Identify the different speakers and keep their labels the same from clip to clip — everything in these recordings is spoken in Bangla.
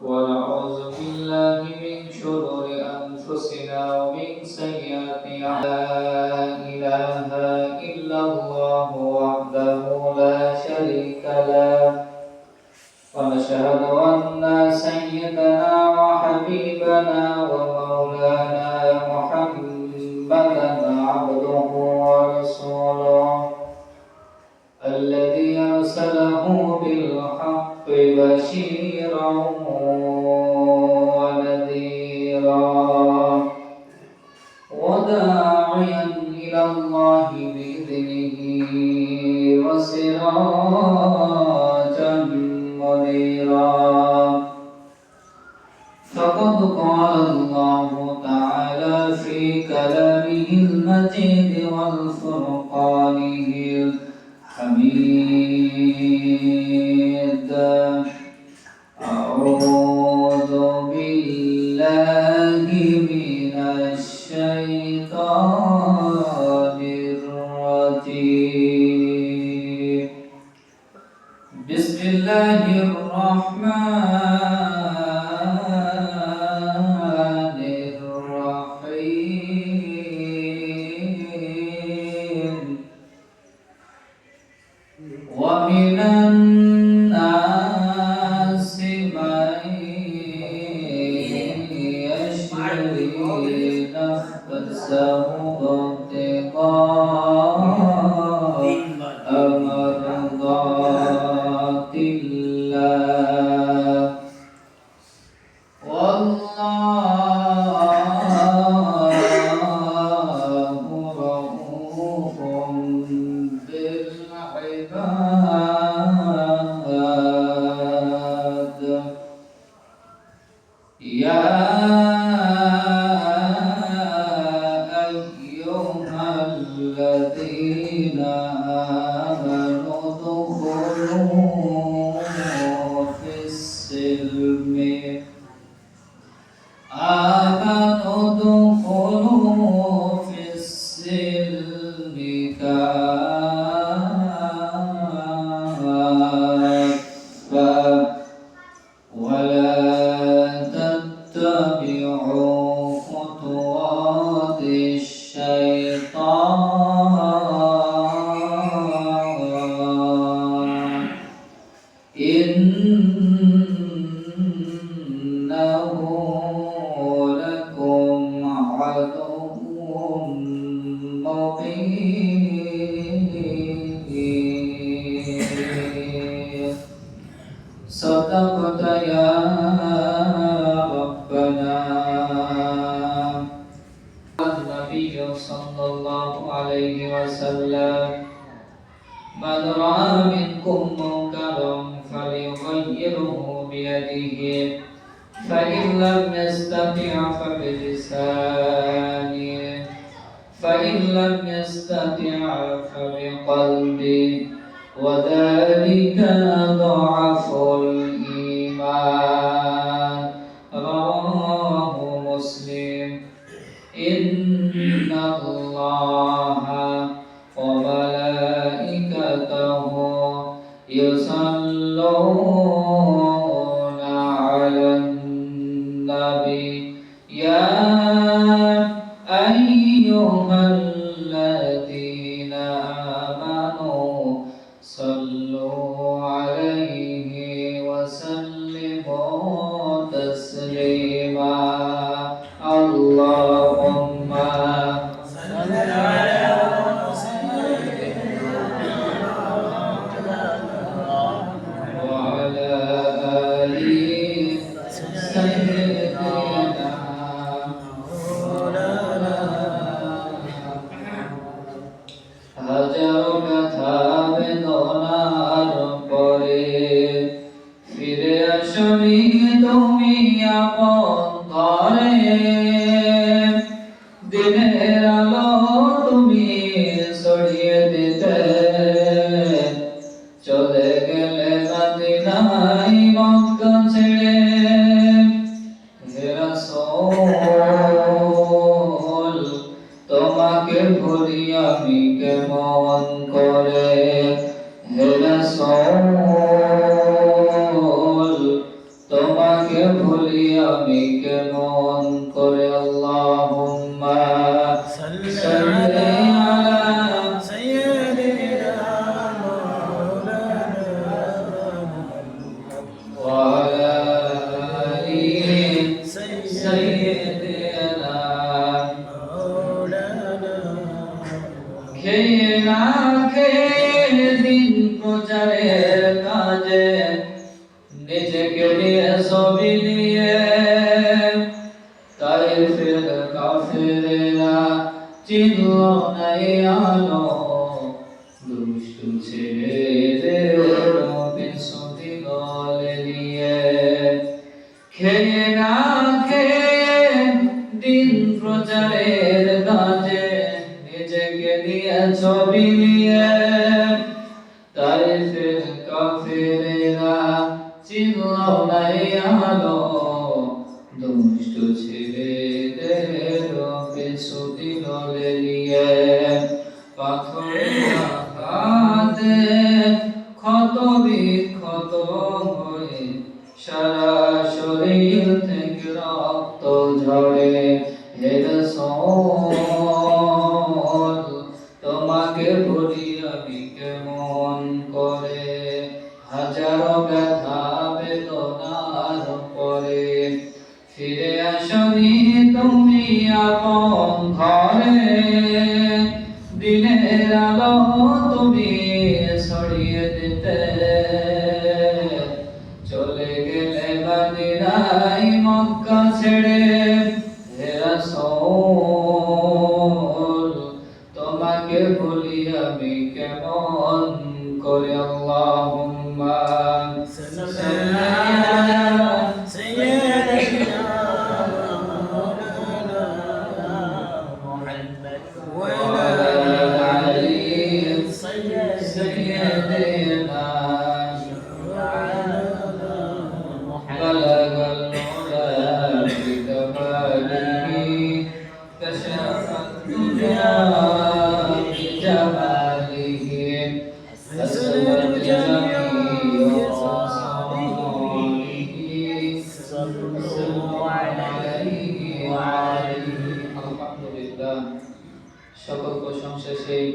Speaker 1: ونعوذ بالله من شرور أنفسنا ومن سيئات أعمالنا لا إله إلا الله وحده لا شريك له ونشهد أن سيدنا وحبيبنا ومولانا محمدا عبده ورسوله الذي أرسله بالحق بشيرا ونذيرا وداعيا إلى الله بإذنه وسراجا منيرا فقد قال الله تعالى في كلامه المجيد والفرقانه حميد أعوذ بالله من الشيطان الرجيم بسم الله الرحمن الرحيم ومن الناس من يشري نفسه ابتغاء مرضات الله والله رؤوف بالعباد يا أيها الذين آمنوا ادخلوا في السلم كافة ولا تتبعوا خطوات الشيطان إنه لكم عدو مبين صدقت يا ربنا النبي صلى الله عليه وسلم من رأى منكم منكرا فليغيره بيده فإن لم يستطع فبلسانه فإن لم يستطع فبقلبه وذلك ضعف الإيمان رواه مسلم إن الله وملائكته يصلون على النبي يا أيها الذين آمنوا صلوا عليه وسلموا تسليما اللهم صل على وعلى آل سيدنا হাজার কথা বেদনার পরে ফিরে আসনি তুমি আপন ঘরে দিনের আলো তুমি ছড়িয়ে দিতে চলে গেলে মদিনায় মক্কা ছেড়ে হে রাসূল তোমাকে ভুলি আমি কেমন করে হে রাসূল কাজে নিজেকে নিয়ে ছবি নিয়ে তাইফের কাফেরেরা চিনল না এই আলো দুষ্টু ছেলেদের পিছু দলে নিয়ে খেয়ে না খেয়ে দিন প্রচারের কাজে নিজেকে নিয়ে ছবি নিয়ে তাইফের কাফেরেরা চিনল না এই আলো দুষ্টু ছেলেদের পিছু দলে নিয়ে পাথরের আঘাতে ক্ষত বিক্ষত হয়ে সারা শরীর থেকে রক্ত ঝরে হে রাসূল তোমাকে ভুলি আমি কেমন করে হাজারো ব্যথা বেদনার পরে ফিরে আসনি তুমি আপন ঘরে দিনের আলো তুমি ছড়িয়ে দিতে চলে গেলে মদিনায় মক্কা ছেড়ে হে রাসূল তোমাকে ভুলি আমি কেমন করে আল্লাহুম্মা সাল্লি আলা সাইয়্যিদিনা মুহাম্মদ ওয়া আলা আলি সাইয়্যিদিনা بلغ العلا بكماله كشف الدنيا بجماله حسنت جميع خصاله صلوا عليه وعليه الحمد لله সকল প্রশংসা সেই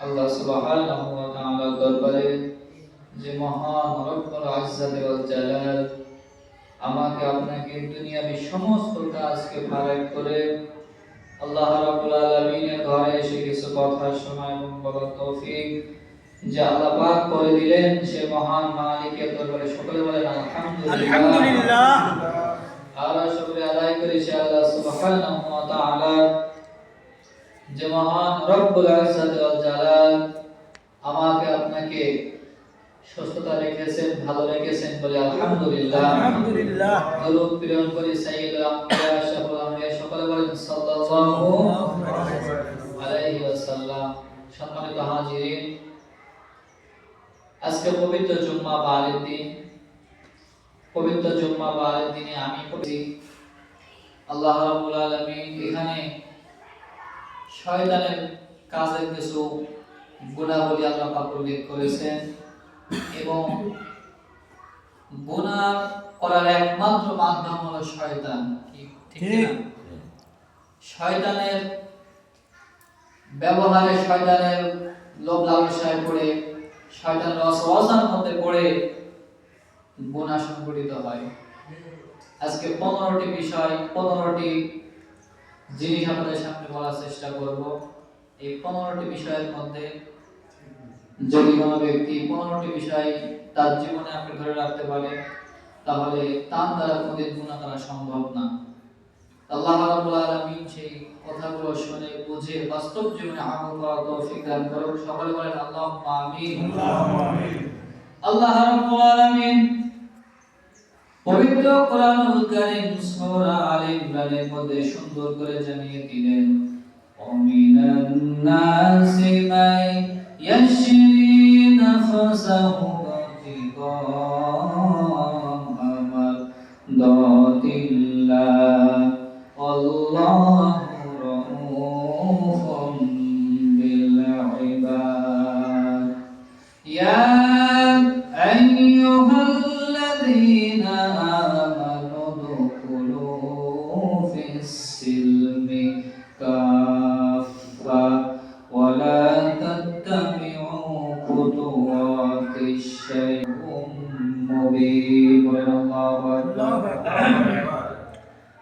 Speaker 1: আল্লাহ সুবহানাহু ওয়া তাআলার দরবারে যে মহান রব্বুল ইজ্জতি ওয়াল জালাল আমাকে আপনাকে দুনিয়াবি সমস্ত কাজকে ফারাক করে আল্লাহ রাব্বুল আলামিনের ঘরে এসে কিছু কথা শোনা এবং বলার তৌফিক যে আল্লাহ পাক করে দিলেন সে মহান মালিকের দরবারে সকলে বলেন আলহামদুলিল্লাহ। আল্লাহ শুকরিয়া আদায় করি সে আল্লাহ সুবহানাহু ওয়া তাআলা যে মহান রব্বুল ইজ্জতি ওয়াল জালাল আমাকে আপনাকে সুস্থতা রেখেছেন ভালো রেখেছেন বলে আলহামদুলিল্লাহ।
Speaker 2: আলহামদুলিল্লাহ।
Speaker 1: দরুদ প্রেরণ করি সাইয়্যিদুল আম্বিয়া শাফিউল আম্বিয়া সকলে বলেন সাল্লাল্লাহু আলাইহি ওয়াসাল্লাম। সম্মানিত হাজিরিন, আজকে পবিত্র জুম্মা বারের দিন। পবিত্র জুম্মা বারের দিনে আমি পড়ছি আল্লাহ রাব্বুল আলামিন এখানে শয়তানের কাজের কিছু গুণাবলী আল্লাহ পাক উল্লেখ করেছেন এবং গুনাহ করার একমাত্র মাধ্যম হলো শয়তান। ঠিক না? শয়তানের ব্যবহারে, শয়তানের লোভ লালসায় পড়ে, শয়তানের ওয়াসওয়াসার মধ্যে পড়ে গুনাহ সংঘটিত হয়। আজকে 15টি বিষয়, 15টি জিনিস আপনাদের সামনে বলার চেষ্টা করব। এই 15টি বিষয়ের মধ্যে যদি কোনো ব্যক্তি 15টি বিষয় তার জীবনে আপনি ধরে রাখতে পারে তাহলে তার দ্বারা কোনদিন গুনাহ করা সম্ভব না। আল্লাহ রাব্বুল আলামিন সেই কথাগুলো শুনে বুঝে বাস্তব জীবনে আমল করার তৌফিক দান করুন। সকলে বলেন আল্লাহুম্মা আমিন।
Speaker 2: আল্লাহুম্মা আমিন।
Speaker 1: আল্লাহ রাব্বুল আলামিন পবিত্র কোরআনুল কারীম সূরা আলে ইমরানের মধ্যে সুন্দর করে জানিয়ে দিলেন ওমিনান নাসি মাই ইয়াশরি নাফসাহু মারদাতিল্লাহ আল্লাহু রাউফুম বিল ইবাদ ইয়া আইয়ুহাল্লাযীনা আমানু দুখুলু ফিস-সিলমি কাফা ওয়া লা তাত্তাবিউ খুতুওয়াতিশ শাইতানিম মুবিন। আল্লাহু আকবার।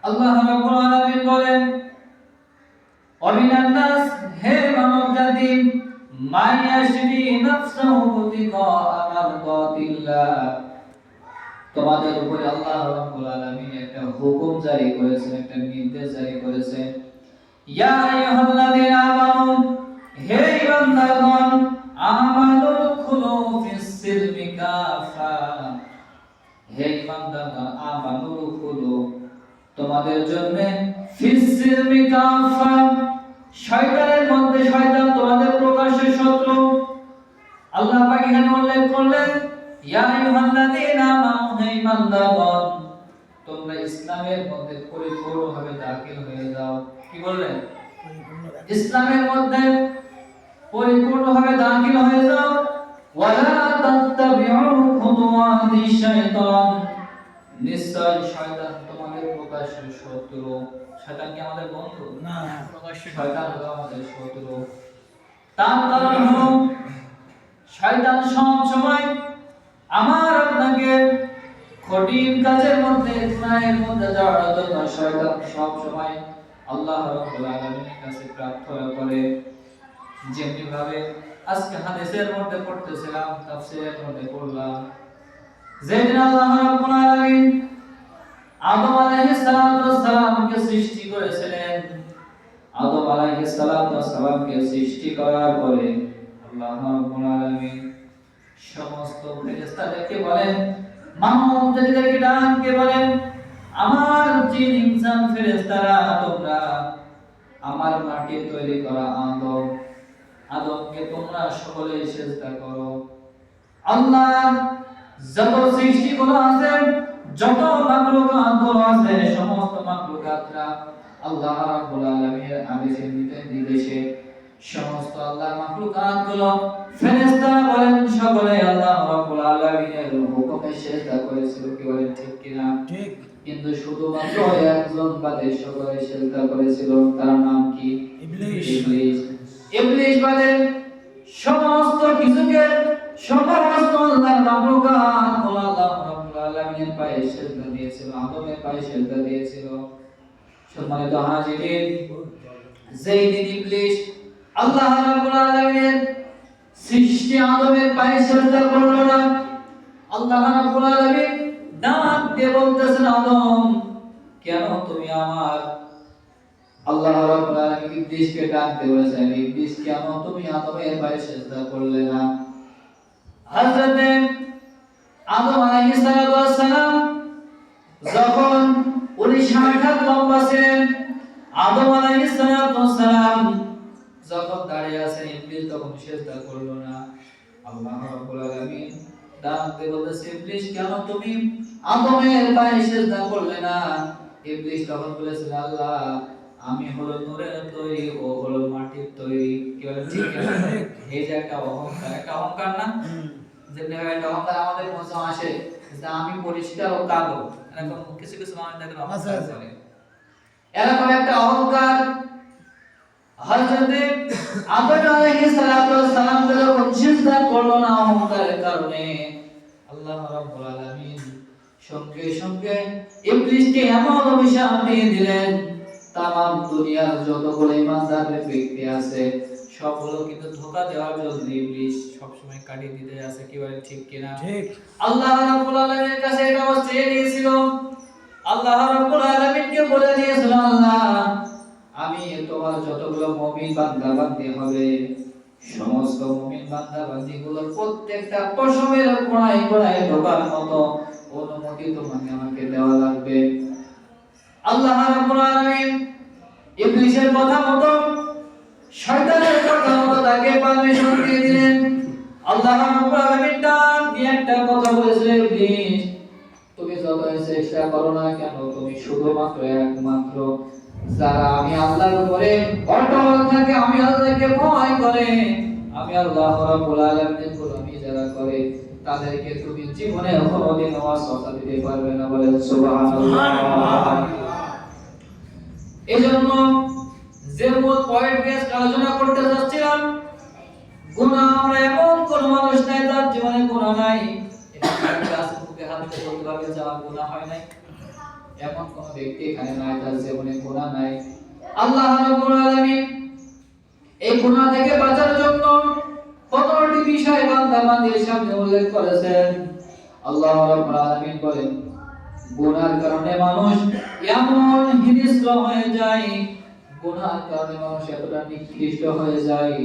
Speaker 1: আল্লাহ রাব্বুল আলামিন বলেন ওমিনান নাস, হে মানব জাতি, মান ইয়াশরি নাফসাহু বিতিকা মারদাতিল্লাহ। তোমাদের উপরে আল্লাহ রাব্বুল আলামিন একটা হুকুম জারি করেছেন, একটা নির্দেশ জারি করেছেন। ইয়া আইয়ুহাল্লাযীনা আমানু, হে ঈমানদারগণ, আমানু দুখুলু ফিস সিলমি কাফা। হে ঈমানদারগণ, আমানু দুখুলু, তোমাদের জন্য ফিস সিলমি কাফা, শয়তানের মধ্যে, শয়তান তোমাদের প্রকাশ্য শত্রু। আল্লাহ পাক এখানে উল্লেখ করলেন ইয়া আইয়ুহাল্লাযীনা আমানু, হে ঈমানদারগণ, তোমরা ইসলামের মধ্যে পরিপূর্ণভাবে দাখিল হয়ে যাও। কি বললেন? ইসলামের মধ্যে পরিপূর্ণভাবে দাখিল হয়ে যাও। ওয়ালা তাত্তাবিউ খুতুওয়াতিশ শাইতান, নিশ্চয় শয়তান তোমাদের প্রকাশ্য শত্রু। শয়তান কি আমাদের বন্ধু? না, প্রকাশ্য শয়তান হলো আমাদের শত্রু। তার কারণ হলো শয়তান সব সময় আমার আপনাকে কঠিন কাজের মধ্যে, গুনাহের মধ্যে যাওয়ার জন্য শয়তান সব সময় আল্লাহ রাব্বুল আলামিনের কাছে প্রার্থনা করে। যেমনি ভাবে আজকে হাদিসের মধ্যে পড়তেছিলাম, তাফসীরের মধ্যে পড়লাম, যেদিন আল্লাহ রাব্বুল আলামিন আদম আলাইহিস সালামকে সৃষ্টি করেছিলেন, আদম আলাইহিস সালামকে সৃষ্টি করার পরে আল্লাহ রাব্বুল আলামিন সমস্ত ফেরেশতাদেরকে বলেন, মানব জাতিদেরকে ডাককে বলেন, আমার জিন ইনসান ফেরেশতারা, তোমরা আমার মাটি তৈরি করা আদমকে তোমরা সকলে সিজদা করো। আল্লাহ যত সৃষ্টিগুলো আছে, যত মাখলুকাত আছে, সমস্ত মাখলুকাতরা আল্লাহ রাব্বুল আলামিনের আদেশের নির্দেশে সমস্ত আল্লাহ মাখলুকাতগুলো ফেরেশতারা বলেন সকলে আল্লাহ রাব্বুল আলামিনের হুকুমে সিজদা করেছিল। কি বলেন, ঠিক কিনা? ঠিক। কিন্তু শুধুমাত্র একজন বাদে সকলে সিজদা করেছিল, তার নাম কি? ইবলিস। ইবলিস বাদে সমস্ত কিছুকে, সমস্ত আল্লাহর মাখলুকাত আল্লাহ রাব্বুল আলামিনের পায়ে সিজদা দিয়েছিল, আদমের পায়ে সিজদা দিয়েছিল। সম্মানিত হাজিরিন, যেই দিন ইবলিস আল্লাহ রাব্বুল আলামিনের সৃষ্টি আদমের পায়ে সিজদা করলো না, আল্লাহ রাব্বুল আলামিন ডাক দিয়ে বলতেছেন, আদম কেন তুমি আমার, আল্লাহ রাব্বুল আলামিন ইবলিসকে ডাক দিয়ে বলেছেন, ইবলিস কেন তুমি আদমের পায়ে সিজদা করলে না? হযরত আদম আলাইহিস সালাম যখন 19 হাত লম্বা ছিলেন, আদম আলাইহিস সালাম যখন দাঁড়িয়ে আছেন, ইবলিস তখন সিজদা করলো না। আল্লাহ রাব্বুল আলামিন ডাক দিয়ে বলতেছে, ইবলিস কেন তুমি আদমের পায়ে সিজদা করলে না? ইবলিস তখন বলেছিল, আল্লাহ আমি হলো নূরের তৈরি, ও হলো মাটির তৈরি। কি বলেন, ঠিক না? এই যে একটা অহংকার, একটা অহংকার না, যে একটা অহংকার আমাদের মধ্যে আসে যে আমি পরিষ্কার ও কালো, এরকম কিছু কিছু মানুষ দেখেন অহংকার করে, এরকম একটা অহংকার হযরত আদম আলাইহিস সালাম যখন সিজদা করলো না অহংকারের কারণে, আল্লাহ রাব্বুল আলামিন সঙ্গে সঙ্গে ইবলিসকে এমন অভিশাপ দিয়ে দিলেন, তামাম দুনিয়ার যতগুলো ইমানদার ব্যক্তি আছে সবগুলো কিন্তু ধোঁকা দেওয়ার জন্য ইবলিস সবসময় কাটিয়ে দিতে আছে। কি বলেন, ঠিক কিনা? ঠিক। আল্লাহ রাব্বুল আলামিনের কাছে এটা চেয়ে নিয়েছিল, আল্লাহ রাব্বুল আলামিনকে বলে দিয়েছিল, আল্লাহ আমি তোমার যতগুলো মুমিন বান্দা বান্দি হবে, সমস্ত মুমিন বান্দা বান্দিগুলোর প্রত্যেকটা পশমের কোণায় কোণায় ঢোকার মতো অনুমতি তোমাকে আমাকে দেওয়া লাগবে। আল্লাহ রাব্বুল আলামিন ইবলিসের কথা মতো, শয়তানের কথা মতো তাকে পারমিশন দিয়ে দিলেন। আল্লাহ রাব্বুল আলামিন ডাক দিয়ে একটা কথা বলেছিলেন, ইবলিস তুমি যত চেষ্টা করো না কেন, তুমি শুধুমাত্র একমাত্র যারা আমি আল্লাহর উপরে অটল থাকে, আমি আল্লাহকে ভয় করে, আমি আল্লাহ রাব্বুল আলামিনের গোলামি যারা করে, তাদেরকে তুমি জীবনে কোনোদিন ওয়াসওয়াসা দিতে পারবে না। বলেন সুবহানাল্লাহ। এজন্য যে মূল পয়েন্ট নিয়ে আলোচনা করতে যাচ্ছিলাম, গুনাহ আমরা এমন কোন মানুষ নাই তার জীবনে গুনাহ নাই, এটা ক্লাসে মুখে হাতে বলতে পারবে যে আমার গুনাহ হয় নাই, এমন কোন ব্যক্তি এখানে নাই যার জীবনে গুনাহ নাই। আল্লাহ রাব্বুল আলামিন এই গুনাহ থেকে বাঁচার জন্য 15টি বিষয় বান্দা বান্দির সামনে উল্লেখ করেছেন। আল্লাহ রাব্বুল আলামিন বলেন, গুনার কারণে মানুষ এমন হিংস্র হয়ে যায়, গুনার কারণে মানুষ এতটা নিকৃষ্ট হয়ে যায়,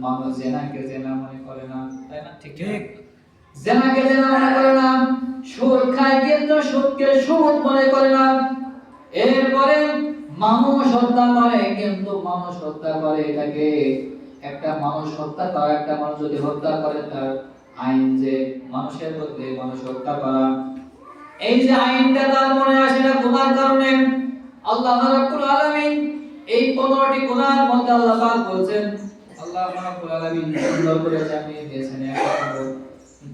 Speaker 1: মানুষ জেনাকে জেনা মনে করে না, তাই না? ঠিক ঠিক। জেনাকে জেনা মনে করে না, সুদ খায় কিন্তু সুদকে সুদ মনে করে না। এরপরে মানুষ হত্যা করে কিন্তু মানুষ হত্যা করে এটাকে একটা মানুষ হত্যা করা, একটা মানুষ যদি হত্যা করে তার আইন যে মানুষের বদলে মানুষ হত্যা করা, এই যে আইনটা তার মনে আসে না গুনার কারণে। আল্লাহ রাব্বুল আলামিন এই 15টি গুনার মধ্যে আল্লাহ পাক বলেন, আল্লাহ রাব্বুল আলামিন সুন্দর করে জানিয়ে দিয়েছেন একটা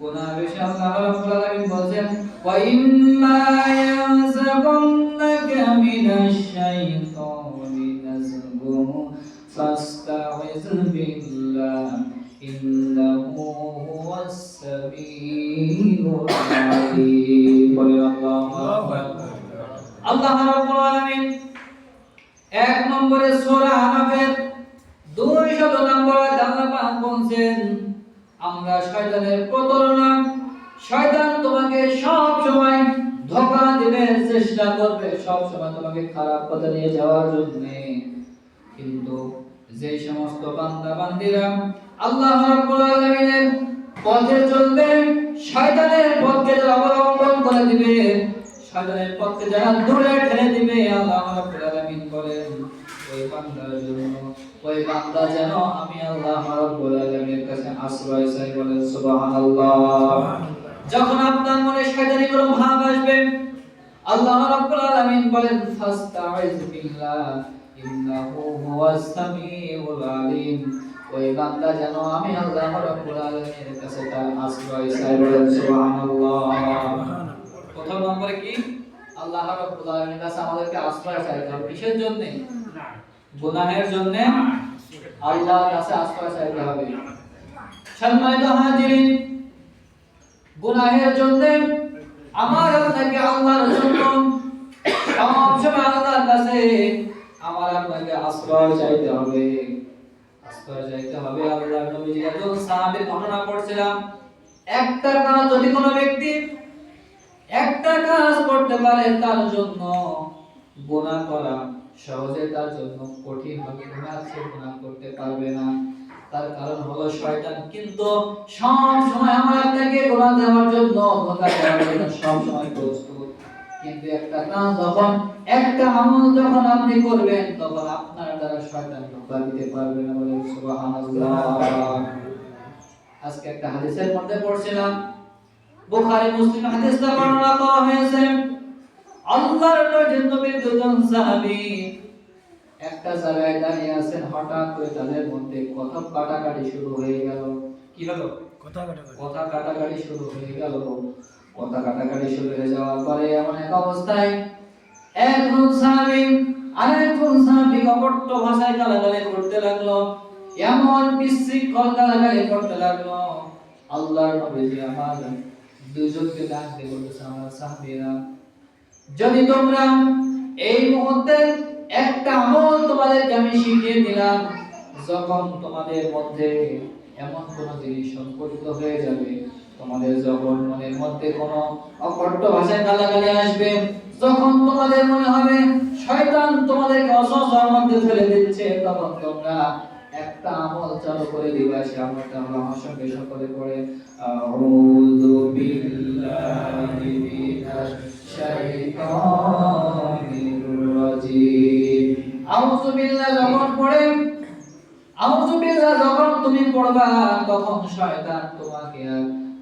Speaker 1: গুনাহ বিষয়ে আল্লাহ রাব্বুল আলামিন বলেন, ওয়া ইম্মা ইয়ানযাগুন্নাকা মিনাশ শাইতানি নাযগুন ফাস্তাইয বিল্লাহ ইন্নাহু হুয়াস সামিউল আলীম। বলেন আল্লাহু আকবার। আল্লাহ রাব্বুল আলামিন 1 নম্বরে সূরা আরাফের 200 নম্বর আয়াতে আল্লাহ পাক বলেন, আমরা শয়তানের প্রতারণা, শয়তান তোমাকে সব সময় ধোঁকা দিবে, চেষ্টা করবে সব সময় তোমাকে খারাপ পথে নিয়ে যাওয়ার জন্য। কিন্তু যে সমস্ত বান্দা বান্দিরা আল্লাহ রাব্বুল আলামিনের পথে চলবে, শয়তানের পথকে যারা অবলম্বন করে দিবে, শয়তানের পথকে যারা দূরে ঠেলে দিবে, আল্লাহ রাব্বুল আলামিন বলেন ওই বান্দার জন্য, ওই বান্দা যেন আমি আল্লাহ রাব্বুল আলামিনের কাছে আশ্রয় চাই। বলেন সুবহানাল্লাহ। যখন আপনার মনে শয়তানি কোনো ভাব আসবে, আল্লাহ রাব্বুল আলামিন বলেন ফাস্তাইয বিল্লাহ ইন্নাহু হুয়াস সামিউল আলীম। ওই বান্দা যেন আমি আল্লাহ রাব্বুল আলামিনের কাছে তার আশ্রয় চাই। বলেন সুবহানাল্লাহ। প্রথম নম্বরে কি? আল্লাহ রাব্বুল আলামিনের কাছে আমাদেরকে আশ্রয় চাইতে হবে। কিসের জন্য? গুনাহের জন্য আল্লাহর কাছে আশ্রয় চাইতে হবে। সম্মানিত হাজিরিন, গুনাহের জন্য আমার আপনাকে আল্লাহর জন্য সবসময় আল্লাহর কাছে আমার আপনাকে আশ্রয় চাইতে হবে। আশ্রয় চাইতে হবে। আল্লাহর নবী যখন সাহাবীর ঘটনা পড়ছিলাম, একটা কাজ যদি কোনো ব্যক্তি একটা কাজ করতে পারে তার জন্য গুনাহ করা সহজে তার জন্য কঠিন হবে, গুনাহ সে গুনাহ করতে পারবে না। তার কারণ হলো শয়তান কিন্তু সব সময় আমার আপনাকে গুনাহ দেওয়ার জন্য, ধোঁকা দেওয়ার জন্য সব সময় প্রস্তুত। কিন্তু একটা কাজ যখন, একটা আমল যখন আপনি করবেন, তখন আপনার দ্বারা শয়তান ধোঁকা দিতে পারবে না। বলেন সুবহানাল্লাহ। আজকে একটা হাদিসের মধ্যে পড়ছিলাম, বুখারী মুসলিম হাদিসটা বর্ণনা করা হয়েছে। আল্লাহর নবীর দুজন সাহাবী একটা জায়গায় দাঁড়িয়ে আছেন, হঠাৎ করে তাদের মধ্যে কথা কাটাকাটি শুরু হয়ে গেল। কি হলো? কথা কাটাকাটি শুরু হয়ে গেল। কথা কাটাকাটি শুরু হয়ে যাওয়ার পরে এমন এক অবস্থায় একজন সাহাবী আরেকজন সাহাবী কপট ভাষায় গালাগালি করতে লাগলো, এমন বিশৃঙ্খল গালাগালি করতে লাগলো। আল্লাহর নবী আমার দুজনকে ডাক দিয়ে বলতেছে, আমার সাহাবীরা, যদি তোমরা এই মুহূর্তে একটা আমল তোমাদেরকে আমি শিখিয়ে দিলাম, যখন তোমাদের মধ্যে এমন কোন জিনিস সংকলিত হয়ে যাবে, তোমাদের যখন মনের মধ্যে কোনো অকট্ট ভাষায় গালাগালি আসবে, যখন তোমাদের মনে হবে শয়তান তোমাদেরকে অসহ্যের মধ্যে ফেলে দিচ্ছে, তখন তোমরা একটা আমল চালু করে দিবা। সে আমলটা হলো আমার সঙ্গে সকলে পড়ে, আউযু বিল্লাহি মিনাশ শাইতানির রাজিম। আউযু বিল্লাহ যখন পড়ে, আউযু বিল্লাহ যখন তুমি পড়বা, তখন শয়তান তোমাকে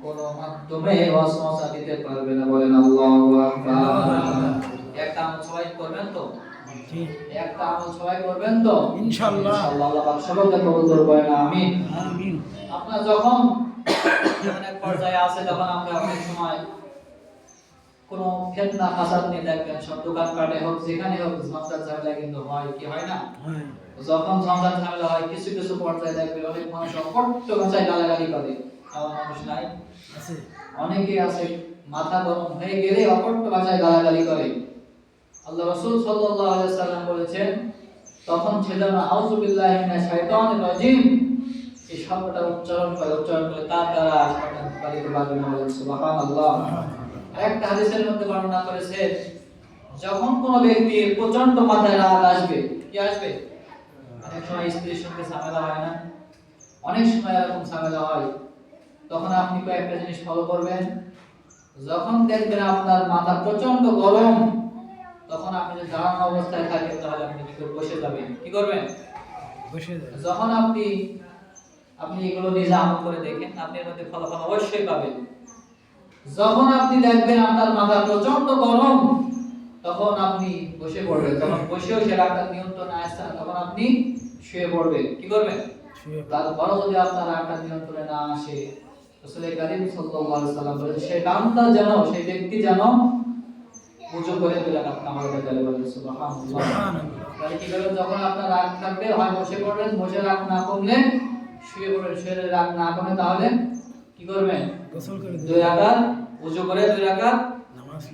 Speaker 1: কোনো মাধ্যমে ওয়াসওয়াসা দিতে পারবে না। বলেন আল্লাহু আকবার। একটা আমল সবাই করবেন তো? একটা আমল সবাই করবেন তো? ইনশাআল্লাহ। ইনশাআল্লাহ আল্লাহ পাক সবাইকে কবুল করবেন। আমিন আমিন। আপনারা যখন অনেক পর্যায়ে আছে, তখন আমরা অনেক সময় কোনো ফিতনা ফাসাদ নিয়ে দেখবেন, সব দোকান পাটে হোক, যেখানে হোক, ঝঞ্ঝাট ঝামেলা কিন্তু হয়। কি হয় না? যখন ঝঞ্ঝাট ঝামেলা হয়, কিছু কিছু পর্যায়ে দেখবেন অনেক মানুষ অকট্ট ভাষায় গালাগালি করে। এমন মানুষ নাই? আছে, অনেকেই আছে। মাথা গরম হয়ে গেলে অকট্ট ভাষায় গালাগালি করে। আল্লাহ রাসূল সাল্লাল্লাহু আলাইহি ওয়াসাল্লাম বলেছেন, তখন ছিল না আউযু বিল্লাহি মিনাশ শাইতানির রাজিম, এই শব্দটা উচ্চারণ করে তার দ্বারা শয়তান পালিত পারবে না। সুবহানাল্লাহ। আরেকটা হাদিসের মধ্যে বর্ণনা করেছে, যখন কোনো ব্যক্তির প্রচন্ড মাথায় রাগ আসবে, কি আসবে? অনেক সময় স্ত্রীর সঙ্গে ঝামেলা হয় না, অনেক সময় এরকম ঝামেলা হয়, তখন আপনি কয়েকটা জিনিস ফলো করবেন। যখন দেখবেন আপনার মাথা প্রচন্ড গরম, তখন আপনি যদি দাঁড়ানো অবস্থায় থাকেন তাহলে আপনি কি করবেন? বসে যাবেন। কি করবেন? বসে যাবেন। যখন আপনি এগুলো নিজে আমল করে দেখেন, আপনি এর মধ্যে ফলাফল অবশ্যই পাবেন। যখন আপনি দেখবেন আপনার মাথা প্রচন্ড গরম, তখন আপনি বসে পড়বেন। যখন বসেও সে রাগটা নিয়ন্ত্রণে আসছে না, তখন আপনি শুয়ে পড়বেন। কি করবেন? তারপরও যদি আপনার রাগটা নিয়ন্ত্রণে না আসে, রাসূল কারীম সাল্লাল্লাহু আলাইহি সাল্লাম বলেন, সেই বান্দা যেন, সেই ব্যক্তি যেন ওযু করে 2 রাকাত নামাজ আদায় করে। বলেন সুবহানাল্লাহ। তাহলে কি করবেন? যখন আপনার রাগ থাকবে, হয় বসে পড়বেন, বসে রাগ না কমলে শুয়ে পড়বেন, শুয়ে রাগ না কমে তাহলে কি করবেন? গোসল করে 2 রাকাত ওযু করে 2 রাকাত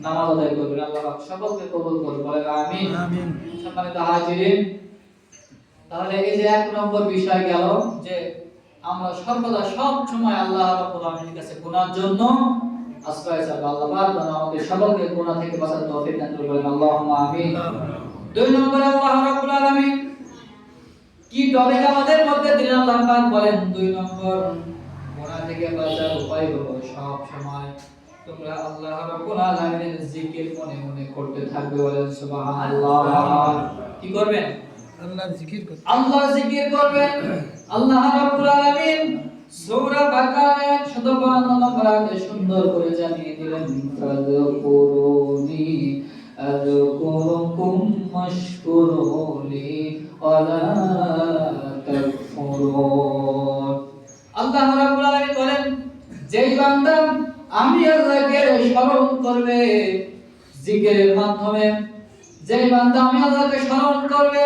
Speaker 1: নামাজ আদায় করবেন। আল্লাহ পাক সকলকে কবুল করুন। বলেন আমিন। আমিন। সম্মানিত হাজিরিন, তাহলে এই যে 1 নম্বর বিষয় গেল যে আমরা সর্বদা সব সময় আল্লাহ রাব্বুল আলামিনের কাছে গুনার জন্য আশ্রয় চাইব। আল্লাহ পাক যেন আমাদের সকলকে গুনাহ থেকে বাঁচার তৌফিক দান করুন। বলেন আল্লাহুম্মা আমিন। 2 নম্বরে আল্লাহ রাব্বুল আলামিন কি টপিক আমাদের মধ্যে দিলেন? আল্লাহ পাক বলেন 2 নম্বর গুনাহ থেকে বাঁচার উপায় হলো সব সময় তোমরা আল্লাহ রাব্বুল আলামিনের জিকির মনে মনে করতে থাকবে। বলেন সুবহানাল্লাহ। কি করবেন? আল্লাহর জিকির করবেন। আল্লাহর জিকির করবেন। আল্লাহ রাব্বুল আলামিন সূরা বাকারা 152 নম্বর আয়াতে সুন্দর করে জানিয়ে দিলেন, ফাযকুরুনি আযকুরুকুম ওয়াশকুরুলি ওয়ালা তাকফুরুন। আল্লাহ রাব্বুল আলামিন বলেন, যেই বান্দা আমি আল্লাহকে স্মরণ করবে জিকিরের মাধ্যমে, যেই বান্দা আমি আল্লাহকে স্মরণ করবে,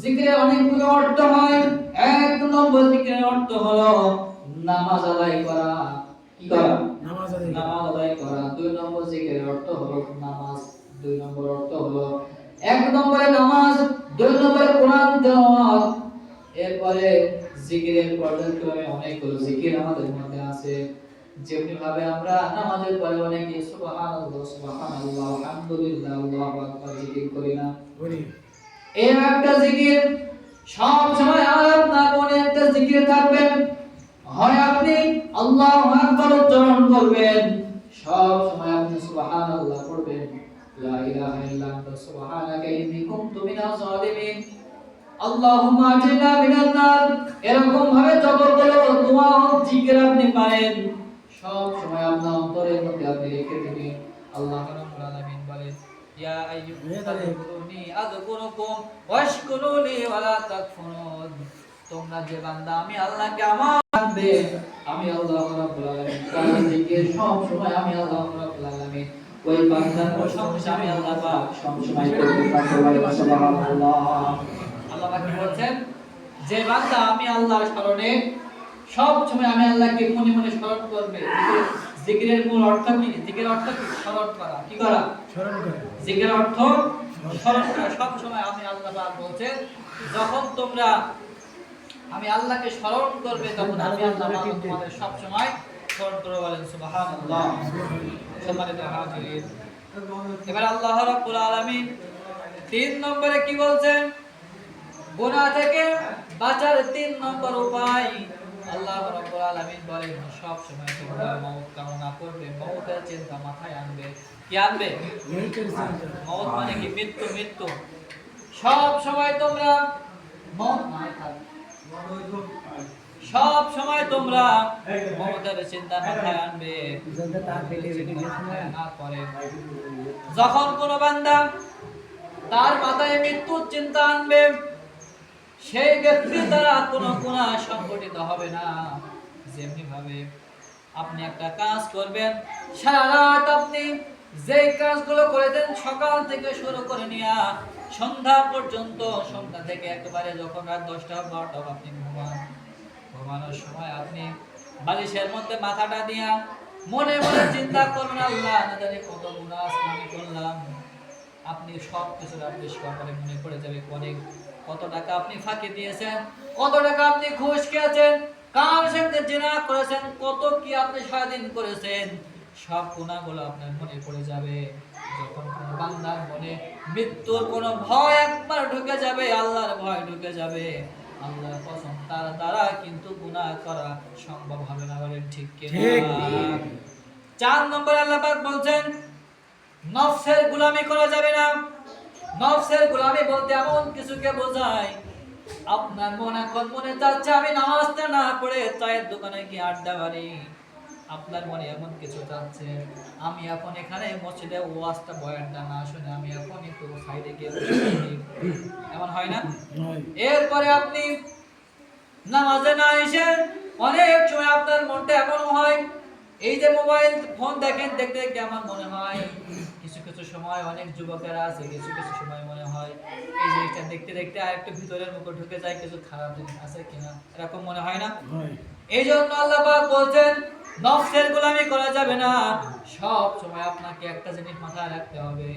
Speaker 1: জিকিরের অনেকগুলো অর্থ হয়। 1 নম্বর জিকিরের অর্থ হলো নামাজ আদায় করা। কি করা? নামাজ আদায় করা। 2 নম্বর জিকিরের অর্থ হলো নামাজ। 2 নম্বর অর্থ হলো 1 নম্বরে নামাজ, 2 নম্বরে কোরআন তেলাওয়াত। এরপরে জিকিরের পর্যায়ক্রমে অনেকগুলো জিকির আমাদের মধ্যে আছে। যেমনি ভাবে আমরা নামাজের পরে অনেকে সুবহানাল্লাহ, সুবহানাল্লাহ, আলহামদুলিল্লাহ, আল্লাহু আকবার জিকির করি না? করি। এই একটা জিকির সব সময় আপনার মনে একটা জিকির থাকবে। হয় আপনি আল্লাহু আকবার উচ্চারণ করবেন, সব সময় আপনি সুবহানাল্লাহ পড়বেন, লা ইলাহা ইল্লা আনতা সুবহানাকা ইন্নী কুনতু মিনাজ জালিমিন, আল্লাহুম্মা আজরিনা মিনান নার। এরকম ভাবে যতগুলো দোয়া ও জিকির আপনি পারেন, সব সময় আপনার অন্তরের মধ্যে আপনি রেখে দিবেন। আল্লাহ রাব্বুল আলামিন বলেন, ইয়া আইয়ুহাল্লাযীনা আযকুরুকুম ওয়াশকুরুলি ওয়ালা তাকফুরুন। তোমরা যে বান্দা আমি আল্লাহকে আমার রাখবে, আমি আল্লাহ রাব্বুল আলামিন তার জিকির সব সময় আমি আল্লাহ রাব্বুল আলামিন ওই বান্দার প্রশংসা আমি আল্লাহ পাক সব সময় করতে থাকবো। সুবহানাল্লাহ। আল্লাহ পাক বলেন, যে বান্দা আমি আল্লাহর স্মরণে সব সময় আমি আল্লাহকে মনে মনে স্মরণ করবে। জিকিরের মূল অর্থ কি? জিকিরের অর্থ কি? স্মরণ করা। কি করা? স্মরণ করা। জিকিরের অর্থ স্মরণ করা। সব সময় আমি আল্লাহ পাক বলেন, যখন তোমরা আমি আল্লাহকে স্মরণ করবে, তখন আমি আল্লাহ পাক তোমাদের সব সময় স্মরণ করব। বলেন সুবহানাল্লাহ। সম্মানিত হাজিরিন, এবার আল্লাহ রাব্বুল আলামিন 3 নম্বরে কি বলছেন? গুনাহ থেকে বাঁচার 3 নম্বর উপায় আল্লাহ রাব্বুল আলামিন বলেন, সব সময় তোমরা মওত কামনা করবে, মওতের চিন্তা মাথায় আনবে। কি আনবে? মওত মানে কি? মৃত্যু। মৃত্যু সব সময় তোমরা মওত সব সময় তোমরা মওতের চিন্তা মাথায় আনবে। যখন কোন বান্দা তার মাথায় মৃত্যুর চিন্তা আনবে, সেই ব্যক্তি দ্বারা কোনো গুনাহ সংঘটিত হবে না। যেমনি ভাবে আপনি একটা কাজ করবেন, সারা রাত আপনি যে কাজগুলো করেছেন সকাল থেকে শুরু করে নিয়ে সন্ধ্যা পর্যন্ত, সন্ধ্যা থেকে একেবারে যখন রাত 10টা 12টা আপনি ঘুমানোর সময় আপনি বালিশের মধ্যে মাথাটা দিয়া মনে মনে চিন্তা করবেন, আল্লাহ না জানি কত গুনাহ আমি করলাম। আপনি সব কিছু আবিষ্কার করে মনে পড়ে যাবে কত টাকা আপনি ফাঁকি দিয়েছেন, কত টাকা আপনি ঘুষ খেয়েছেন,
Speaker 2: কার সাথে জিনা করেছেন, কত কি আপনি সারাদিন করেছেন, সব গুনাহগুলো আপনার মনে পড়ে যাবে। যখন কোন বান্দার মনে মৃত্যুর কোন ভয় একবার ঢুকে যাবে, আল্লাহর ভয় ঢুকে যাবে, আল্লাহর কসম তার দ্বারা কিন্তু গুনাহ করা সম্ভব হবে না। বলেন ঠিক কি না? 4 নম্বরে আল্লাহ পাক বলছেন নফসের গোলামি করা যাবে না। নফসের গোলামি বলতে এমন কিছুকে বোঝায়, আপনার মন এখন মনে চাচ্ছে আমি নামাজটা না পড়ে চায়ের দোকানে গিয়ে আড্ডা মারি। আপনার মনে এমন কিছু চাচ্ছে আমি এখন এখানে মসজিদে ওয়াজটা বয়ানটা না শুনে আমি এখন একটু সাইডে গিয়ে বসে থাকি। এমন হয় না? এরপরে আপনি নামাজে না এসে অনেক সময় আপনার মনটা এমন হয়, এই যে মোবাইল ফোন দেখেন, দেখতে দেখতে আমার মনে হয়, কিছু কিছু সময় অনেক যুবকেরা আছে, কিছু কিছু সময় মনে হয় এই জিনিসটা দেখতে দেখতে আর একটু ভিতরের মুখে ঢুকে যায়, কিছু খারাপ জিনিস আছে কিনা, এরকম মনে হয় না? এই জন্য আল্লাহ পাক বলছেন নফসের গোলামি করা যাবে না। সব সময় আপনাকে একটা জিনিস মাথায় রাখতে হবে,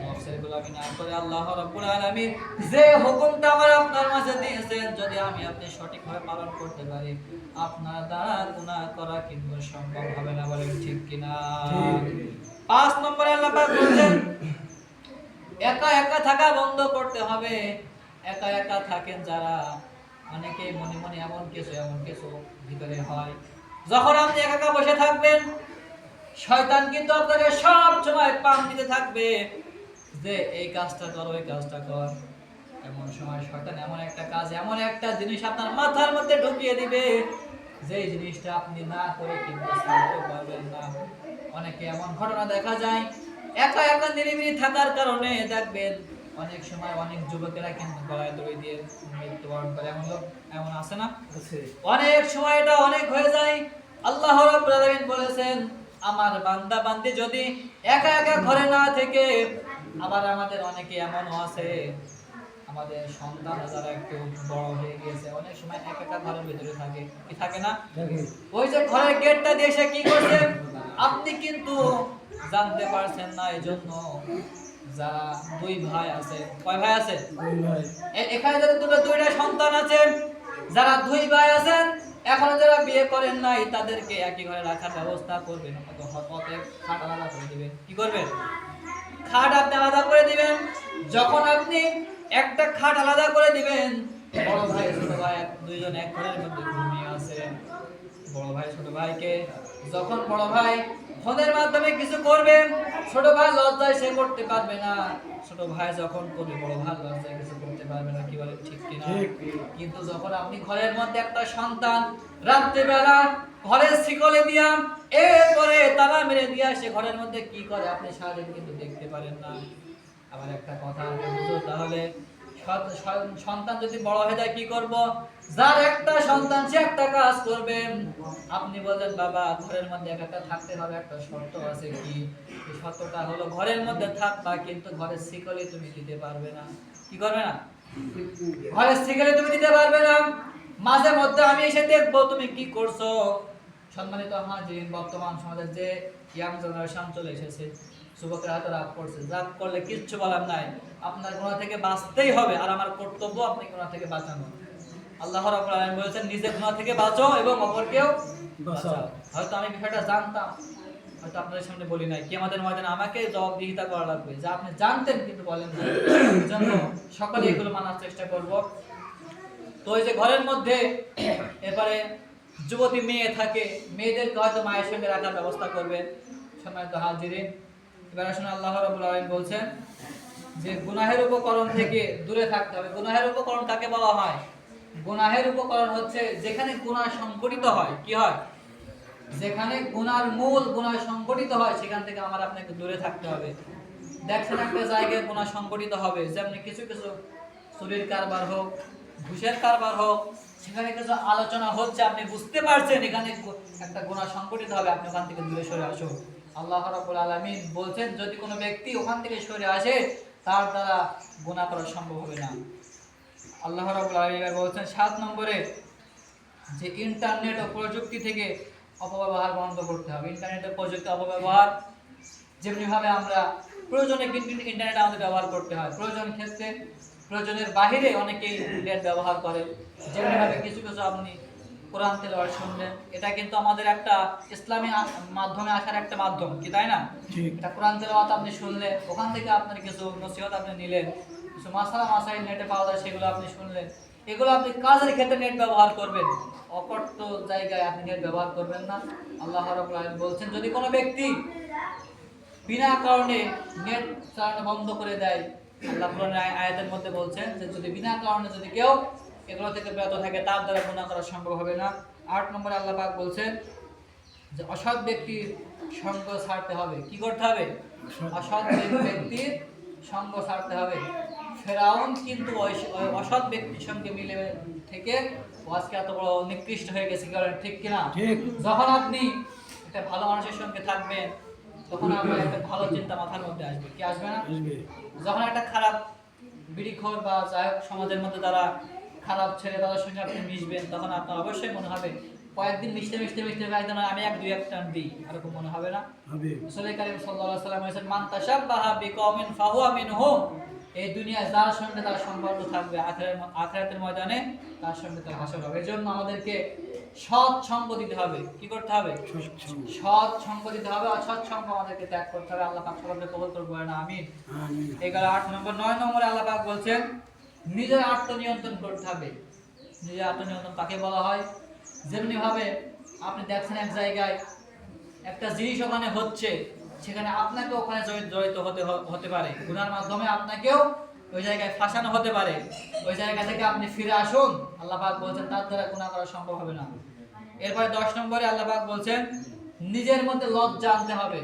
Speaker 2: নফসের গোলামি না করে আল্লাহ রাব্বুল আলামিন যে হুকুমটা আমার আপনার মাঝে দিয়েছেন যদি আমি আপনি সঠিকভাবে পালন করতে পারি, আপনার দ্বারা গুনাহ করা কিন্তু সম্ভব হবে না। বলেন ঠিক কিনা? 5 নম্বরে আল্লাহ পাক বলেন একা একা থাকা বন্ধ করতে হবে। একা একা থাকেন যারা, অনেকেই মনে মনে এমন কিছু ভিতরে হয়, যখন আপনি একা একা বসে থাকবেন শয়তান কিন্তু আপনাকে সব সময় পাম দিতে থাকবে যে এই কাজটা কর, ওই কাজটা কর। এমন সময় শয়তান এমন একটা কাজ, এমন একটা জিনিস আপনার মাথার মধ্যে ঢুকিয়ে দিবে যে জিনিসটা আপনি না করে কিন্তু ছাড়তে পারবেন না। অনেকে এমন ঘটনা দেখা যায় একা একা নিরিবিলি থাকার কারণে দেখবেন অনেক সময় অনেক যুবকেরা কিন্তু গলায় দড়ি দিয়ে মৃত্যুবরণ করে। এমন লোক এমন আছে না? অনেক সময় এটা অনেক হয়ে যায়। আল্লাহ রাব্বুল আলামিন বলেছেন আমার বান্দা বান্দি যদি একা একা ঘরে না থেকে, আবার আমাদের অনেকে এমনও আছে আমাদের সন্তান যারা একটু বড় হয়ে গেছে অনেক সময় একা একা ঘরের ভিতরে থাকে, কি থাকে না? ওই যে ঘরের গেটটা দিয়ে সে কি করছে আপনি কিন্তু জানতে পারছেন না। এই জন্য যারা 2 ভাই আছে, কয় ভাই আছে? 2 ভাই। এখানে যাদের দুইটা সন্তান আছে, যারা 2 ভাই আছেন এখনো যারা বিয়ে করেন নাই তাদেরকে একই ঘরে রাখার ব্যবস্থা করবেন। অতএব খাট আলাদা করে দিবেন। কি করবেন? খাট আপনি আলাদা করে দিবেন। যখন আপনি একটা খাট আলাদা করে দিবেন, বড় ভাই ছোট ভাই দুইজন এক ঘরের মধ্যে ঘুমিয়ে আছে। বড় ভাই ছোট ভাইকে যখন বড় ভাই ফোনের মাধ্যমে কিছু করবে, ছোট ভাই লজ্জায় সে করতে পারবে না। ছোট ভাই যখন করবে বড় ভাই লজ্জায় কিছু করতে পারবে না। কি বলে ঠিক কিনা? কিন্তু যখন আপনি ঘরের মধ্যে একটা সন্তান রাত্রিবেলা ঘরের শিকলে দিয়া এরপরে তালা মেরে দিয়া সে ঘরের মধ্যে কি করে আপনি সারাদিন কিন্তু দেখতে পারেন না। আবার একটা কথা বুঝো, তাহলে সন্তান যদি বড় হয়ে যায় কি করব? যার একটা সন্তান সে একটা কাজ করবে। আপনি বলেন বাবা ঘরের মধ্যে একা থাকতে হবে, একটা শর্ত আছে। কি এই শর্তটা হলো ঘরের মধ্যে থাকবা কিন্তু ঘরের শিকলে তুমি দিতে পারবে না। কি করবে না? ঘরের শিকলে তুমি দিতে পারবে না। মাঝে মধ্যে আমি এসে দেখবো তুমি কি করছো। সম্মানিত হাজির, বর্তমান সমাজে যে ইয়াং জেনারেশন চলে এসেছে, যুবকরা এত রাগ করছে, রাগ করলে কিচ্ছু বলার নাই। আপনার গুনাহ থেকে বাঁচতেই হবে, আর আমার কর্তব্য আপনি গুনাহ থেকে বাঁচানো। আল্লাহ রাব্বুল আলামিন বলেছেন নিজে গুনাহ থেকে বাঁচো এবং অপরকেও বাঁচাও। হয়তো আমি বিষয়টা জানতাম, হয়তো আপনাদের সামনে বলি নাই, কিয়ামতের ময়দানে আমাকে জবাবদিহিতা করা লাগবে যা আপনি জানতেন কিন্তু বলেন না। এজন্য সকলে এগুলো মানার চেষ্টা করব। তো এই যে ঘরের মধ্যে এবারে যুবতী মেয়ে থাকে, মেয়েদেরকে হয়তো মায়ের সঙ্গে রাখার ব্যবস্থা করবে। সম্মানিত হাজিরিন, এবার আসুন আল্লাহ রাব্বুল আলামিন বলছেন যে গুনাহের উপকরণ থেকে দূরে থাকতে হবে। গুনাহের উপকরণ কাকে বলা হয়? গুনাহের উপকরণ হচ্ছে যেখানে গুনাহ সংঘটিত হয়। কি হয়? যেখানে গুনার মূল গুনাহ সংঘটিত হয় সেখান থেকে আমার আপনাকে দূরে থাকতে হবে। দেখছেন একটা জায়গায় গুনাহ সংঘটিত হবে, যেমন কিছু কিছু চুরির কারবার হোক, ঘুষের কারবার হোক, সেখানে কিছু আলোচনা হচ্ছে, আপনি বুঝতে পারছেন এখানে একটা গুনাহ সংঘটিত হবে, আপনি ওখান থেকে দূরে সরে আসুন। আল্লাহ রাব্বুল আলামিন বলছেন যদি কোনো ব্যক্তি ওখান থেকে সরে আসে তার দ্বারা গুনাহ করা সম্ভব হবে না। আল্লাহ রাব্বুল আলামিন বলছেন 7 নম্বরে যে ইন্টারনেট ও প্রযুক্তি থেকে অপব্যবহার বন্ধ করতে হবে। ইন্টারনেট ও প্রযুক্তি অপব্যবহার যেমনিভাবে আমরা প্রয়োজনে কিন্তু ইন্টারনেট আমাদের ব্যবহার করতে হয়, প্রয়োজন ক্ষেত্রে, প্রয়োজনের বাহিরে অনেকেই নেট ব্যবহার করে। যেমনিভাবে কিছু কিছু আপনি কোরআন তেলাওয়াত শুনলেন, এটা কিন্তু আমাদের একটা ইসলামী মাধ্যমে আসার একটা মাধ্যম, কি তাই না? এটা কোরআন তেলাওয়াত আপনি শুনলেন, ওখান থেকে আপনার কিছু নসিহত আপনি নিলেন, কিছু মাসাইল নেটে পাওয়া যায় সেগুলো আপনি শুনলেন। এগুলো আপনি কাজের ক্ষেত্রে নেট ব্যবহার করবেন, অকর্ত জায়গায় আপনি নেট ব্যবহার করবেন না। আল্লাহ রাব্বুল আলামিন বলছেন, যদি কোনো ব্যক্তি বিনা কারণে নেট চালানো বন্ধ করে দেয়, আল্লাহ কোরআনের আয়াতের মধ্যে বলছেন যে যদি বিনা কারণে যদি কেউ এগুলো থেকে বিরত থাকে, তার দ্বারা গুনাহ করা সম্ভব হবে না। 8 নম্বরে আল্লাহ পাক বলছেন যে অসৎ ব্যক্তির সঙ্গ ছাড়তে হবে। কি করতে হবে? অসৎ ব্যক্তির সঙ্গ ছাড়তে হবে। ফেরাউন কিন্তু অসৎ ব্যক্তির সঙ্গে মিলে থেকে আজকে এত বড় নিকৃষ্ট হয়ে গেছে, কি বলেন ঠিক কিনা? যখন আপনি একটা ভালো মানুষের সঙ্গে থাকবেন, তখন আপনার একটা ভালো চিন্তা মাথার মধ্যে আসবে, কি আসবে না? যখন একটা খারাপ বিড়িখোর বা যাই হোক সমাজের মধ্যে যারা খারাপ ছেলে তাদের সঙ্গে আপনি মিশবেন, তখন আপনার অবশ্যই মনে হবে কয়েকদিন মিশতে একদম আমি এক দুই এক টান দিই, এরকম মনে হবে না? রাসূল কারীম সাল্লাল্লাহু আলাইহি ওয়াসাল্লাম বলেছেন, মান তাশাব্বাহা বিকওমিন ফাহুয়া মিনহুম। এই দুনিয়ায় যার সঙ্গে তার সম্পর্ক থাকবে, আখিরাতের ময়দানে তার সঙ্গে তার হাসর হবে। এজন্য আমাদেরকে সৎ সঙ্গ দিতে হবে। কি করতে হবে? সৎ সঙ্গ দিতে হবে, অসৎ সঙ্গ আমাদেরকে ত্যাগ করতে হবে। আল্লাহ পাক সকলকে কবুল করুক, বলেন আমিন। এই গেল 8 নম্বর। 9 নম্বরে আল্লাহ পাক বলছেন নিজের আত্মনিয়ন্ত্রণ করতে হবে। নিজের আত্মনিয়ন্ত্রণ কাকে বলা হয়? যেমনি ভাবে আপনি দেখছেন এক জায়গায় একটা জিনিস ওখানে হচ্ছে, সেখানে আপনাকে ওখানে জড়িত হতে পারে, গুনার মাধ্যমে আপনাকেও ওই জায়গায় ফাঁসানো হতে পারে। ওই জায়গা থেকে আপনি ফিরে আসুন, আল্লাহ পাক বলছেন তার দ্বারা গুনাহ করা সম্ভব হবে না। এরপরে 10 নম্বরে আল্লাহ পাক বলছেন নিজের মধ্যে লজ্জা আনতে হবে।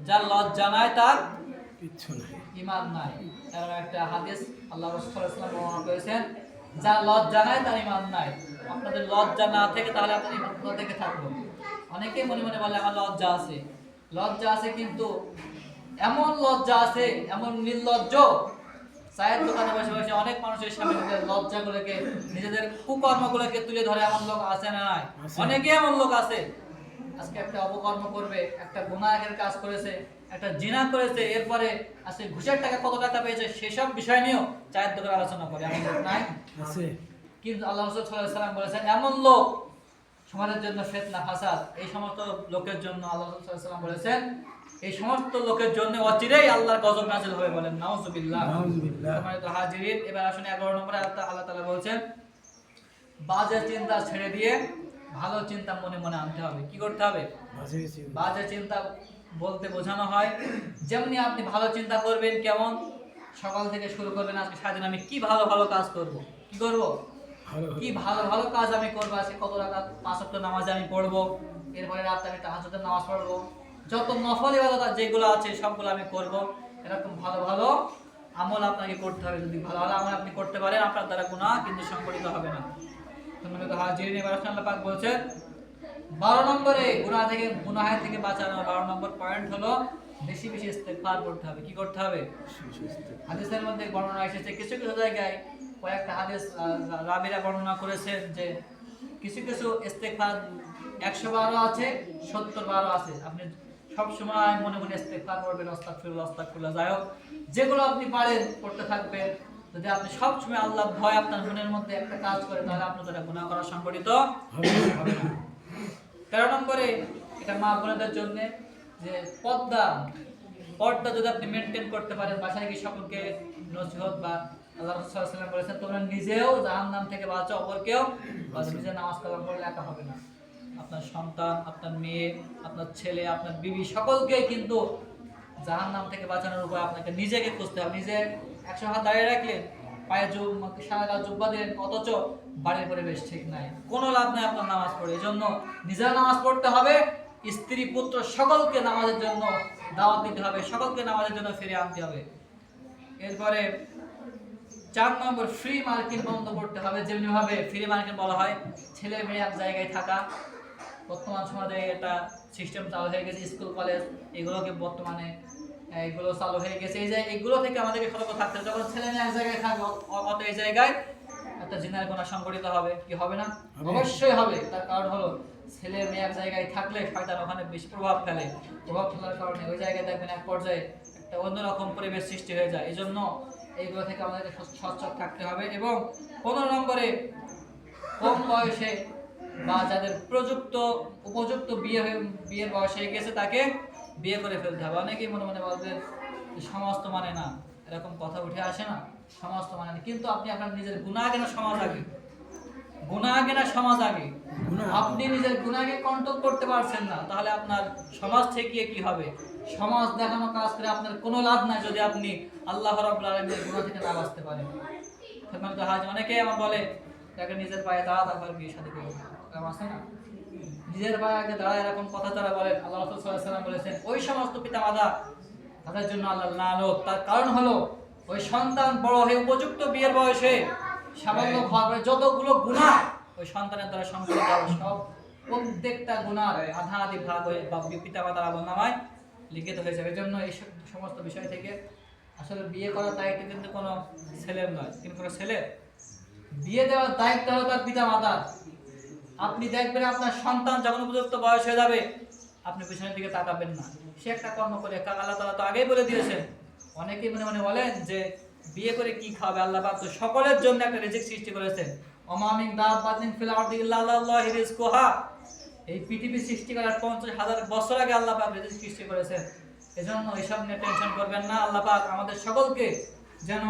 Speaker 2: যার লজ্জা নাই তার কিচ্ছু নাই, ঈমান নাই। এর একটা হাদিস আল্লাহ রাসূল সাল্লাল্লাহু আলাইহি ওয়াসাল্লাম বর্ণনা করেছেন, যার লজ্জা নাই তার ঈমান নাই। আপনাদের লজ্জা না থেকে তাহলে আপনি ঈমান থেকে থাকবেন। অনেকেই মনে মনে বলে আমার লজ্জা আছে, লজ্জা আছে, কিন্তু এমন লজ্জা আছে, এমন নির্লজ্জ, চায়ের দোকানে বসে বসে অনেক মানুষের সামনে নিজের লজ্জাগুলোকে, নিজেদের কুকর্মগুলোকে তুলে ধরে এমন লোক আছে না নাই? অনেকে এমন লোক আছে, আজকে একটা অপকর্ম করবে, একটা গুনাহের কাজ করেছে, একটা জিনা করেছে, এরপরে আজকে ঘুষের টাকা কত টাকা পেয়েছে সেসব বিষয় নিয়েও চায়ের দোকানে আলোচনা করে, এমন লোক নাই? কিন্তু আল্লাহ রাসূল সাল্লাল্লাহু আলাইহি ওয়াসাল্লাম বলেছেন এমন লোক সমাজের জন্য ফিতনা ফাসাদ। এই সমস্ত লোকের জন্য আল্লাহ রাসূল সাল্লাল্লাহু আলাইহি ওয়াসাল্লাম বলেছেন এই সমস্ত লোকের জন্য অচিরেই আল্লাহর গজব নাযিল হবে, বলেন নাউযুবিল্লাহ। সম্মানিত হাজিরিন, এবার আসুন 11 নম্বরে আল্লাহ তাআলা বলেছেন বাজে চিন্তা ছেড়ে দিয়ে ভালো চিন্তা মনে মনে আনতে হবে। কি করতে হবে? বাজে চিন্তা বলতে বোঝানো হয় যেমনি আপনি ভালো চিন্তা করবেন, কেমন সকাল থেকে শুরু করবেন, আজকে সারাদিন আমি কি ভালো ভালো কাজ করব, কি করব, কি ভালো ভালো কাজ আমি করবো, আজকে কত রাকাত 5 ওয়াক্ত নামাজ আমি পড়বো, এরপরে রাতে আমি তাহাজ্জুদের নামাজ পড়বো, যত নফল ইবাদত যেগুলো আছে সবগুলো আমি করব। এরকম ভালো ভালো আমল আপনাকে করতে হবে। যদি ভালো ভালো আমল আপনি করতে পারেন, আপনার দ্বারা গুনাহ কিন্তু সংঘটিত হবে না। সম্মানিত হাজিরিন, এবার আল্লাহ পাক বলেছেন 12 নম্বরে গুনাহের থেকে বাঁচানোর 12 নম্বর পয়েন্ট হলো বেশি বেশি ইস্তেগফার করতে হবে। কি করতে হবে? হাদিসের মধ্যে বর্ণনা এসেছে, কিছু কিছু জায়গায় কয়েকটা হাদিস রাবীরা বর্ণনা করেছেন যে কিছু কিছু ইস্তেগফার 112 আছে, 70 আছে। আপনি সব সময় মনে মনে ইস্তেগফার করবেন, আস্তাগফিরুল্লাহ আস্তাগফিরুল্লাহ, যাই হোক যেগুলো আপনি পারেন করতে থাকবেন। যদি আপনি সব সময় আল্লাহর ভয় আপনার মনের মধ্যে একটা কাজ করে, তাহলে আপনার দ্বারা গুনাহ করা সংঘটিত হবে না। 13 নম্বরে এটা মা বোনদের জন্য যে পর্দা যদি আপনি মেনটেন করতে পারেন, বাসায় গিয়ে সকলকে নসিহত বা আল্লাহ রাসূল সাল্লাল্লাহু আলাইহি ওয়াসাল্লাম বলেছেন তোমরা নিজেও জাহান্নাম থেকে বাঁচো, অপরকেও বাঁচো। নিজে নামাজ কালাম পড়লে একা হবে না, আপনার সন্তান, আপনার মেয়ে, আপনার ছেলে, আপনার বিবি সকলকে কিন্তু জাহান্নাম থেকে বাঁচানোর উপায় আপনাকে নিজেকে খুঁজতে হবে। নিজে 100 হাত দাঁড়িয়ে রাখলেন, পায়ে সারা জুব্বা দিলেন, অথচ বাড়ির পরিবেশ ঠিক নাই, কোনো লাভ নাই আপনার নামাজ পড়ে। এই জন্য নিজের নামাজ পড়তে হবে, স্ত্রী পুত্র সকলকে নামাজের জন্য দাওয়াত দিতে হবে, সকলকে নামাজের জন্য ফিরে আনতে হবে। এরপরে 4 নম্বর ফ্রি মার্কেট বন্ধ করতে হবে। যেমনি ভাবে ফ্রি মার্কেট বলা হয় ছেলে মেয়ে এক জায়গায় থাকা, বর্তমান সমাজে এটা সিস্টেম চালু হয়ে গেছে, স্কুল কলেজ এগুলোকে বর্তমানে এগুলো চালু হয়ে গেছে। এই যে এগুলো থেকে আমাদেরকে সতর্ক থাকতে হবে। যখন ছেলে মেয়ে এক জায়গায় থাকবে, অত এই জায়গায় একটা জিনার গুনাহ সংঘটিত হবে, কি হবে না? অবশ্যই হবে। তার কারণ হলো ছেলে মেয়ে এক জায়গায় থাকলে শয়তান ওখানে বেশি প্রভাব ফেলে, প্রভাব ফেলার কারণে ওই জায়গায় দেখবেন এক পর্যায়ে একটা অন্যরকম পরিবেশ সৃষ্টি হয়ে যায়। এই জন্য এইগুলো থেকে আমাদেরকে সচেতন থাকতে হবে। এবং 15 নম্বরে কম বয়সে বা যাদের উপযুক্ত বিয়ের বয়স হয়ে গেছে তাকে বিয়ে করে ফেলতে হবে। অনেকেই মনে মনে বলবেন সমাজ তো মানে না, এরকম কথা উঠে আসে না, সমাজ তো মানে না। কিন্তু আপনি আপনার নিজের গুনাহগার সমাজ আগে, গুনাহগার সমাজ আগে। আপনি নিজের গুনাহকে কন্ট্রোল করতে পারছেন না, তাহলে আপনার সমাজ থেকে কি হবে? সমাজ দেখানো কাজ করে আপনার কোনো লাভ নাই যদি আপনি আল্লাহ রাব্বুল আলামিনের গুনাহ থেকে না বাঁচতে পারেন। সম্মানিত হাজী, অনেকেই আমার বলে তাকে নিজের পায়ে দাঁড়া, তারপর বিয়ে শাদী করবে, এরকম আছে না? নিজের পায়ে আগে দাঁড়া, এরকম কথা তারা বলেন। আল্লাহ রাসূল সাল্লাল্লাহু আলাইহি ওয়াসাল্লাম বলেছেন ওই সমস্ত পিতামাতা তাদের জন্য আল্লাহর লানত। তার কারণ হলো ওই সন্তান বড় হয়ে উপযুক্ত বিয়ের বয়সে সামান্য খাবার যতগুলো গুনাহ ওই সন্তানের দ্বারা সংকলিত হবে, সব প্রত্যেকটা গুনার আধা আধি ভাগ হয়ে বা পিতামাতার আমলনামায় লিখিত হয়ে যাবে। এজন্য এই সমস্ত বিষয় থেকে আসলে বিয়ে করার দায়িত্ব কিন্তু কোনো ছেলের নয়, কিন্তু কোনো ছেলে বিয়ে দেওয়ার দায়িত্ব হলো তার পিতামাতার। আপনি দেখবেন আপনার সন্তান যখন উপযুক্ত বয়স হয়ে যাবে আপনি পিছনের দিকে তাকাবেন না, সে একটা কর্ম করে। আল্লাহ তাআলা তো আগেই বলে দিয়েছেন। অনেকেই মনে মনে বলেন যে বিয়ে করে কি খাবে, আল্লাহ পাক তো সকলের জন্য একটা রিজিক সৃষ্টি করেছেন। ওমা মিন দাব্বাতিন ফিল আরদি ইল্লা আলাল্লাহি রিজকুহা। এই পৃথিবী সৃষ্টি করার 50,000 বছর আগে আল্লাহ পাক রিজিক সৃষ্টি করেছেন। এজন্য এসব নিয়ে টেনশন করবেন না। আল্লাহ পাক আমাদের সকলকে যেন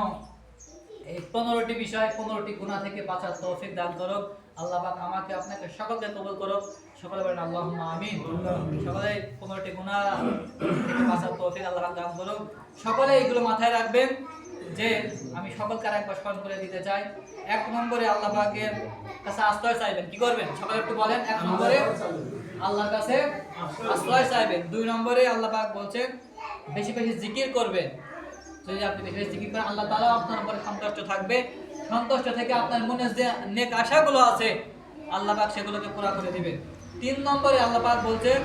Speaker 2: এই 15টি বিষয় 15টি গুনাহ থেকে বাঁচার তৌফিক দান করুক। আল্লাহ পাক আমাকে আপনাকে সকলকে কবুল করুক। সকলে বলেন আল্লাহুম্মা আমিন। সকলে 15টি গুনাহ থেকে বাঁচার তৌফিক আল্লাহ পাক দান করুক। সকলে এগুলো মাথায় রাখবেন যে আমি সকলকে আরেকবার স্মরণ করে দিতে চাই। 1 নম্বরে আল্লাহ পাকের কাছে আশ্রয় চাইবেন। কি করবেন সকলে একটু বলেন? 1 নম্বরে আল্লাহর কাছে আশ্রয় চাইবেন। 2 নম্বরে আল্লাহ পাক বলছেন বেশি বেশি জিকির করবেন। যদি আপনি বেশি বেশি জিকির করেন আল্লাহ তাআলা আপনার উপরে সন্তুষ্ট থাকবে। সন্তুষ্ট থেকে আপনার মনে যে নেক আশাগুলো আছে আল্লাহ পাক সেগুলোকে পুরো করে দিবেন। 3 নম্বরে আল্লাহ পাক বলছেন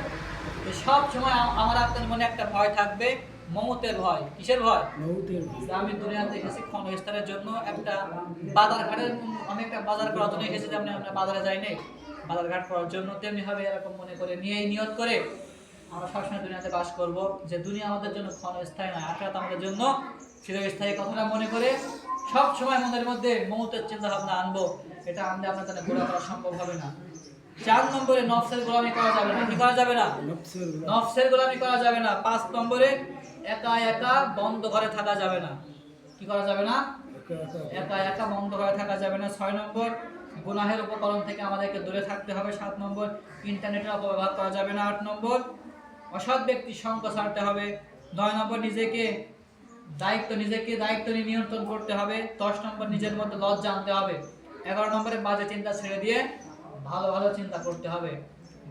Speaker 2: যে সব সময় আমার আপনার মনে একটা ভয় থাকবে, মওতের ভয়। কিসের ভয়? মওতের ভয়। আমি দুনিয়াতে এসেছি ক্ষণস্থানের জন্য, একটা বাজারঘাটের অনেকটা বাজার করার জন্য এসেছি, যেমন আমরা বাজারে যাই নাই বাজারঘাট করার জন্য, তেমনি ভাবে এরকম মনে করে নিয়েই নিয়ত করে আমরা সবসময় দুনিয়াতে বাস করব। যে দুনিয়া আমাদের জন্য ক্ষণস্থায়ী নয়, আখিরাত আমাদের জন্য চিরস্থায়ী। কথাটা মনে করে সব সময় মনের মধ্যে মওতের চিন্তা ভাবনা আনবো। এটা আনলে আপনার জন্য ঘোরা করা সম্ভব হবে না। 4 নম্বরে নফসের গোলামি করা যাবে না। কি করা যাবে না? নফসের গোলামি করা যাবে না। 5 নম্বরে একা একা বন্ধ ঘরে থাকা যাবে না। কি করা যাবে না? একা একা বন্ধ ঘরে থাকা যাবে না। 6 নম্বর গুনাহের উপকরণ থেকে আমাদেরকে দূরে থাকতে হবে। 7 নম্বর ইন্টারনেটের অপব্যবহার করা যাবে না। 8 নম্বর অসৎ ব্যক্তির সঙ্গ ছাড়তে হবে। 9 নম্বর নিজেকে দায়িত্ব নিয়ে নিয়ন্ত্রণ করতে হবে। 10 নম্বর নিজের মধ্যে লজ্জা আনতে হবে। 11 নম্বরে বাজে চিন্তা ছেড়ে দিয়ে ভালো ভালো চিন্তা করতে হবে।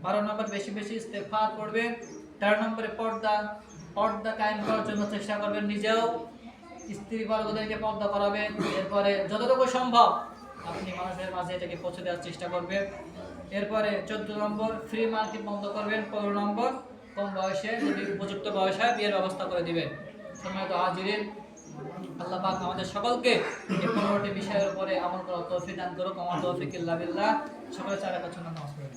Speaker 2: 12 নম্বর বেশি বেশি ইস্তেগফার করবে। 13 নম্বরে পর্দা কায়েম করার জন্য চেষ্টা করবেন, নিজেও স্ত্রী বর্গদেরকে পর্দা করাবেন। এরপরে যতটুকু সম্ভব আপনি মানুষের মাঝে এটাকে পৌঁছে দেওয়ার চেষ্টা করবেন। এরপরে 14 নম্বর ফ্রি মার্কেট বন্ধ করবেন। 15 নম্বর কম বয়সে যদি উপযুক্ত বয়স হয় বিয়ের ব্যবস্থা করে দিবেন। সম্মানিত হাজিরিন, আল্লাহ পাক আমাদের সকলকে এই 15টি বিষয়ের উপরে আমল করার তৌফিক দান করুক। আমার তৌফিক ইল্লা বিল্লাহ। সকলে 4 রাকাত সুন্নাত নামাজ পড়বেন।